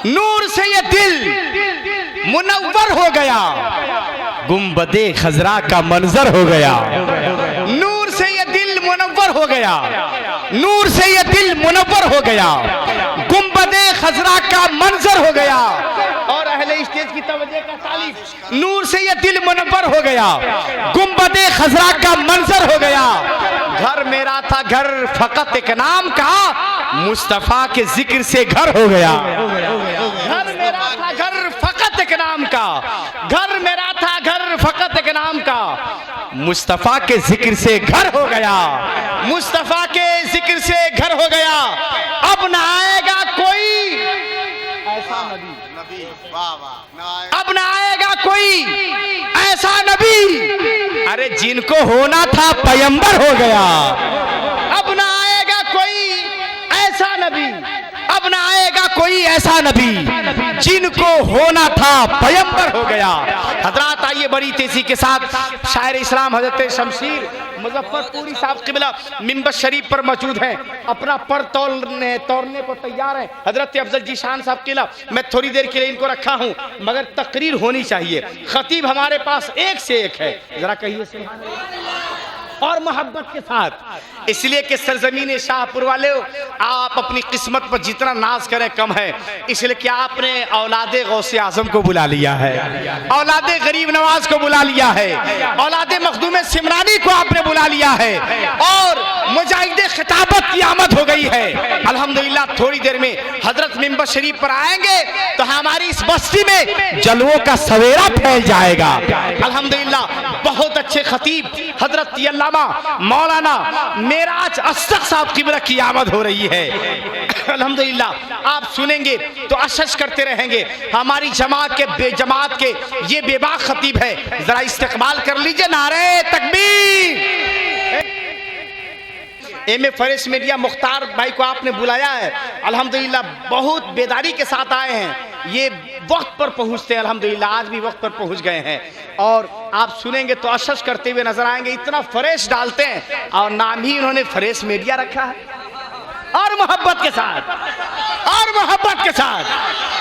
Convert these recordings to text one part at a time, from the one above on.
नूर से ये दिल मुनव्वर हो गया, गुंबदे खजरा का मंजर हो गया। नूर से ये दिल मुनव्वर हो गया, नूर से ये दिल मुनव्वर हो गया, गुंबदे खजरा का मंजर हो गया। और अहले स्टेज की तवज्जो का तालीफ, नूर से ये दिल मुनव्वर हो गया, गुंबदे खजरा का मंजर हो गया। घर मेरा था घर फकत एक नाम का, मुस्तफा के जिक्र से घर हो गया। घर मेरा था घर फकत एक नाम का, घर मेरा था घर फकत एक नाम का, मुस्तफा के जिक्र से घर हो गया, मुस्तफा के जिक्र से घर हो गया। अब ना आएगा कोई ऐसा नबी, अब ना आएगा कोई ऐसा नबी, अरे जिनको होना था पैगंबर हो गया। अब ना आएगा कोई ऐसा नबी, अब ना आएगा कोई ऐसा नबी, जिनको होना था पैगंबर हो गया। हजरात आइए बड़ी तेजी के साथ शायर इस्लाम हजरत शमशीर मुजफ्फरपुरी साहब क़िबला मिंबर शरीफ पर मौजूद हैं, अपना पर तोड़ने को तैयार हैं। हजरत अफजल जीशान साहब क़िबला, मैं थोड़ी देर के लिए इनको रखा हूं, मगर तकरीर होनी चाहिए। खतीब हमारे पास एक से एक है, जरा कहिए सुभान अल्लाह। और मोहब्बत के साथ, इसलिए कि सरजमीन शाहपुर वाले आप अपनी किस्मत पर जितना नाज करें कम है, इसलिए कि आपने औलादे गौसे आजम को बुला लिया है, औलादे गरीब नवाज को बुला लिया है, औलादे मखदूम सिमरानी को आपने बुला लिया है, और मुजाहिदे खिताबत की आमद हो गई है। अल्हम्दुलिल्लाह थोड़ी देर में हजरत मिंबर शरीफ पर आएंगे तो हमारी इस बस्ती में जलवों का सवेरा फैल जाएगा। अल्हम्दुलिल्लाह बहुत अच्छे खतीब हजरत अल्लामा मौलाना मेराज अस्सद साहब क़िबला की आमद हो रही है। अल्हम्दुलिल्लाह आप सुनेंगे तो अशश करते रहेंगे। हमारी जमात के ये बेबाक खतीब है, जरा इस्तेक़बाल कर लीजिए। नारे तकबीर। M A fresh media Mukhtar भाई को आपने बुलाया है, अल्हम्दुलिल्लाह बहुत बेदारी के साथ आए हैं। ये वक्त पर पहुंचते हैं, अल्हम्दुलिल्लाह आज भी वक्त पर पहुंच गए हैं, और आप सुनेंगे तो अशश करते हुए नजर आएंगे। इतना फ्रेश डालते हैं और नाम ही इन्होंने फ्रेश मीडिया रखा है। और मोहब्बत के साथ, और मोहब्बत के साथ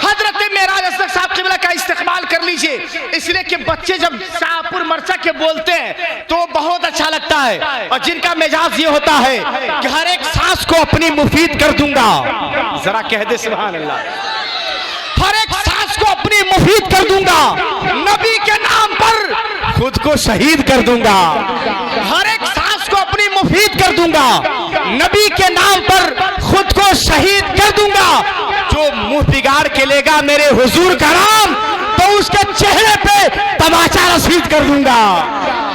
हजरत मेराज अस्सद साहब क़िबला का इस्तेक़बाल कर लीजिए, इसलिए कि बच्चे जब शाहपुर मरचा के बोलते हैं तो बहुत अच्छा लगता है, और जिनका मिजाज ये होता है कि हर एक सांस को अपनी मुफीद कर दूंगा। जरा कह दे सुभान अल्लाह। हर एक सांस को अपनी मुफीद कर दूंगा, नबी के नाम पर खुद को शहीद कर दूंगा। हर एक सांस को अपनी मुफीद कर दूंगा, नबी के नाम पर खुद को शहीद कर दूंगा। जो मुंह बिगाड़ के लेगा मेरे हुजूर का नाम, तो उसके चेहरे पे तमाचा रसीद कर दूंगा।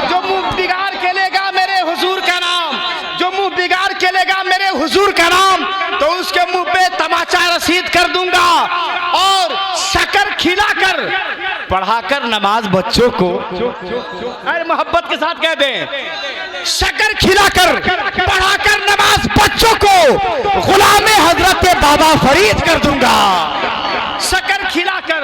जो मुंह बिगाड़ के लेगा मेरे हुजूर का नाम, जो मुंह बिगाड़ के लेगा मेरे हुजूर का नाम, तो उसके मुंह पे तमाचा रसीद कर दूंगा। और शक्कर खिलाकर पढ़ाकर नमाज बच्चों को, अरे मोहब्बत के साथ कह दें, शक्कर खिलाकर पढ़ाकर नमाज बच्चों को गुलाम हजरत बाबा फरीद कर दूंगा। शक्कर खिलाकर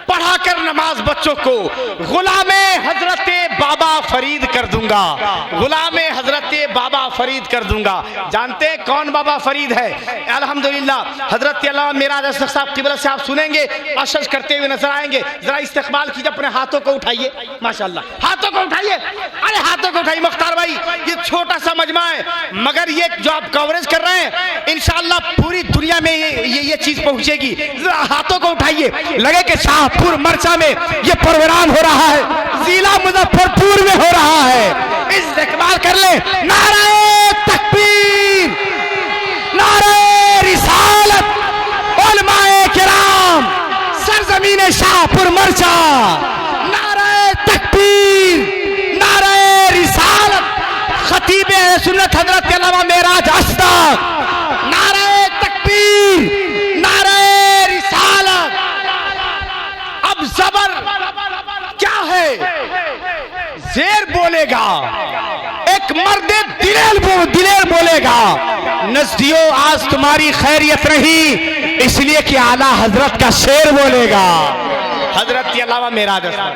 पढ़ाकर नमाज बच्चों को गुलाम हजरत बाबा फरीद कर दूंगा, गुलाम हजरत बाबा फरीद कर दूंगा। जानते हैं कौन बाबा फरीद है? अल्हम्दुलिल्लाह हजरत अल्लामा मेराज अस्सद साहब क़िबला से आप सुनेंगे, अशज करते हुए नजर आएंगे। जरा इस्तेक़बाल कीजिए, अपने हाथों को उठाइए, माशाअल्लाह हाथों को उठाइए, अरे हाथों को उठाइए। मुख्तार भाई ये छोटा सा मजमा है, मगर ये जो आप कवरेज कर रहे हैं इंशाअल्लाह पूरी दुनिया में ये चीज पहुंचेगी। हाथों को उठाइए, लगे कि शाहपुर मरचा में ये प्रोग्राम हो रहा है, जिला मुजफ्फरपुर में हो रहा है। इस्तेक़बाल कर ले। नारे तकबीर, नारे रिसालत, उलमाए किराम, सरजमीन शाहपुर मरचा। नारे तकबीर, नारे रिसालत, खतीब सुन्नत हजरत अल्लामा मेराज अस्सद। नारे तकबीर, नारे रिसालत। अब जबर क्या है? शेर बोलेगा, एक मर्द दिलेर बोलेगा, नज़दियों आज तुम्हारी खैरियत रही, इसलिए कि आला हजरत का शेर बोलेगा। हजरत अल्लामा मेराज अस्सद